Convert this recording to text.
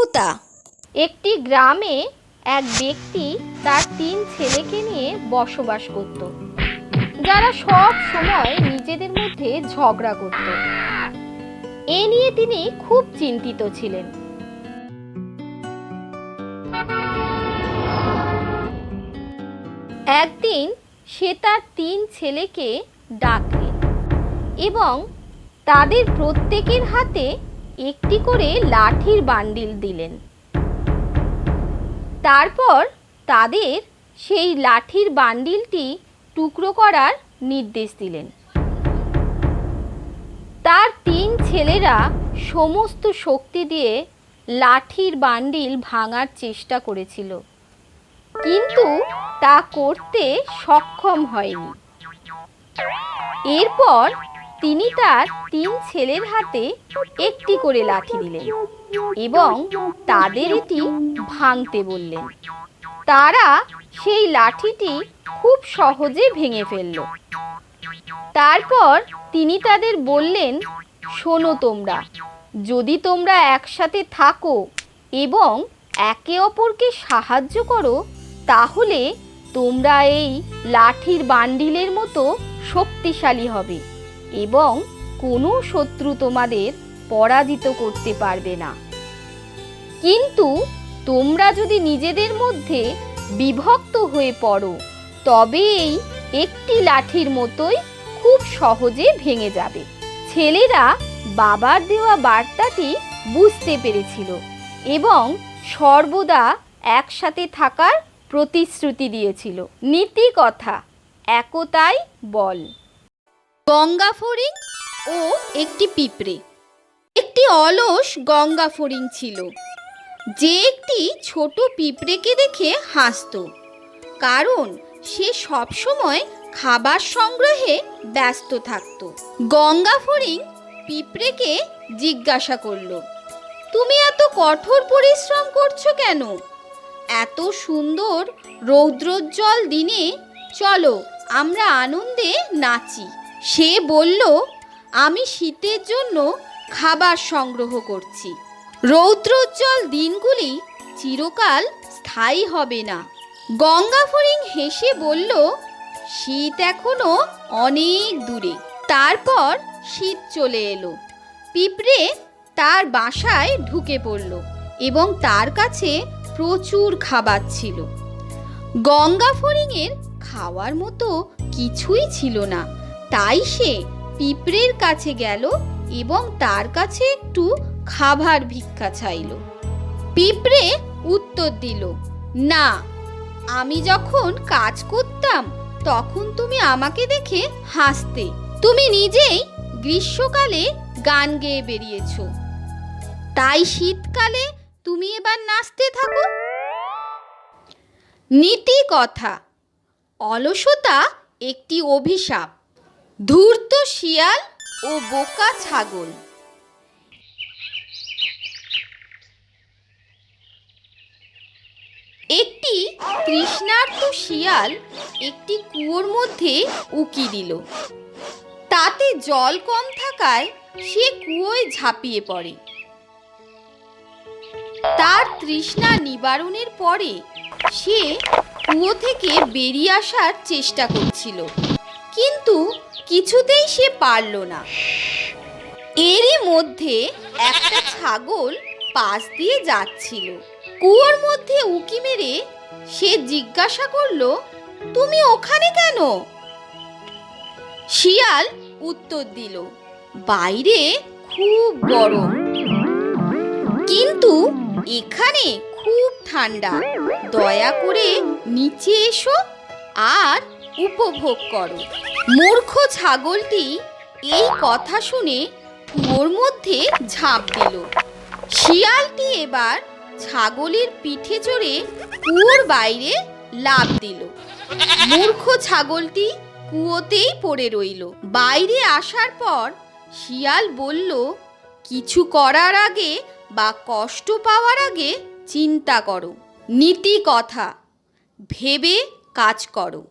অলসতা। একটি গ্রামে এক ব্যক্তি তার 3 ছেলেকে নিয়ে বসবাস করত, যারা সব সময় নিজেদের মধ্যে ঝগড়া করত। এ নিয়ে তিনি খুব চিন্তিত ছিলেন। একদিন সে তার 3 ছেলেকে ডাকলেন এবং তাদের প্রত্যেকের হাতে একটি করে লাঠির বান্ডিল দিলেন। তারপর তাদের সেই লাঠির বান্ডিলটি টুকরো করার নির্দেশ দিলেন। তার 3 ছেলেরা সমস্ত শক্তি দিয়ে লাঠির বান্ডিল ভাঙার চেষ্টা করেছিল, কিন্তু তা করতে সক্ষম হয়নি। এরপর তিনি তার 3 ছেলের হাতে একটি করে লাঠি দিলেন এবং তাদের এটি ভাঙতে বললেন। তারা সেই লাঠিটি খুব সহজে ভেঙে ফেলল। তারপর তিনি তাদের বললেন, শোনো তোমরা, যদি তোমরা একসাথে থাকো এবং একে অপরকে সাহায্য করো, তাহলে তোমরা এই লাঠির বান্ডিলের মতো শক্তিশালী হবে এবং কোনো শত্রু তোমাদের পরাজিত করতে পারবে না। কিন্তু তোমরা যদি নিজেদের মধ্যে বিভক্ত হয়ে পড়ো, তবে এই একটি লাঠির মতোই খুব সহজে ভেঙে যাবে। ছেলেরা বাবার দেওয়া বার্তাটি বুঝতে পেরেছিল এবং সর্বদা একসাথে থাকার প্রতিশ্রুতি দিয়েছিল। নীতি কথা, একতাই বল। গঙ্গা ফড়িং ও একটি পিঁপড়ে। একটি অলস গঙ্গা ফড়িং ছিল, যে একটি ছোট পিঁপড়েকে দেখে হাসত, কারণ সে সবসময় খাবার সংগ্রহে ব্যস্ত থাকত। গঙ্গা ফড়িং পিঁপড়েকে জিজ্ঞাসা করল, তুমি এত কঠোর পরিশ্রম করছো কেন? এত সুন্দর রৌদ্রোজ্জ্বল দিনে চলো আমরা আনন্দে নাচি। সে বলল, আমি শীতের জন্য খাবার সংগ্রহ করছি। রৌদ্রোজ্জ্বল দিনগুলি চিরকাল স্থায়ী হবে না। গঙ্গা ফড়িং হেসে বলল, শীত এখনো অনেক দূরে। তারপর শীত চলে এলো। পিঁপড়ে তার বাসায় ঢুকে পড়ল এবং তার কাছে প্রচুর খাবার ছিল। গঙ্গা ফড়িংয়ের খাওয়ার মতো কিছুই ছিল না, তাই সে পিঁপড়ের কাছে গেল এবং তার কাছে একটু খাবার ভিক্ষা চাইল। পিঁপড়ে উত্তর দিল, না, আমি যখন কাজ করতাম তখন তুমি আমাকে দেখে হাসতে। তুমি নিজেই গ্রীষ্মকালে গান গেয়ে বেরিয়েছো, তাই শীতকালে তুমি এবার নাচতে থাকো। নীতি কথা, অলসতা একটি অভিশাপ। ধূর্ত শিয়াল ও বোকা ছাগল। একটি তৃষ্ণার্ত শিয়াল একটি কুয়োর মধ্যে উকি দিল। তাতে জল কম থাকায় সে কুয়োয় ঝাঁপিয়ে পড়ে। তার তৃষ্ণা নিবারণের পরে সে কুয়ো থেকে বেরিয়ে আসার চেষ্টা করছিল, কিন্তু কিছুতেই সে পারল না। এরই মধ্যে একটা ছাগল পাশ দিয়ে যাচ্ছিল। কুয়োর মধ্যে উকি মেরে সে জিজ্ঞাসা করল, তুমি ওখানে কেন? শিয়াল উত্তর দিল, বাইরে খুব গরম, কিন্তু এখানে খুব ঠান্ডা। দয়া করে নিচে এসো আর উপভোগ করো। মূর্খ ছাগলটি এই কথা শুনে কুয়োর মধ্যে ঝাঁপ দিল। শিয়ালটি এবার ছাগলের পিঠে চড়ে কুয়োর বাইরে লাফ দিল। মূর্খ ছাগলটি কুয়োতেই পড়ে রইল। বাইরে আসার পর শিয়াল বলল, কিছু করার আগে বা কষ্ট পাওয়ার আগে চিন্তা করো। নীতি কথা, ভেবে কাজ করো।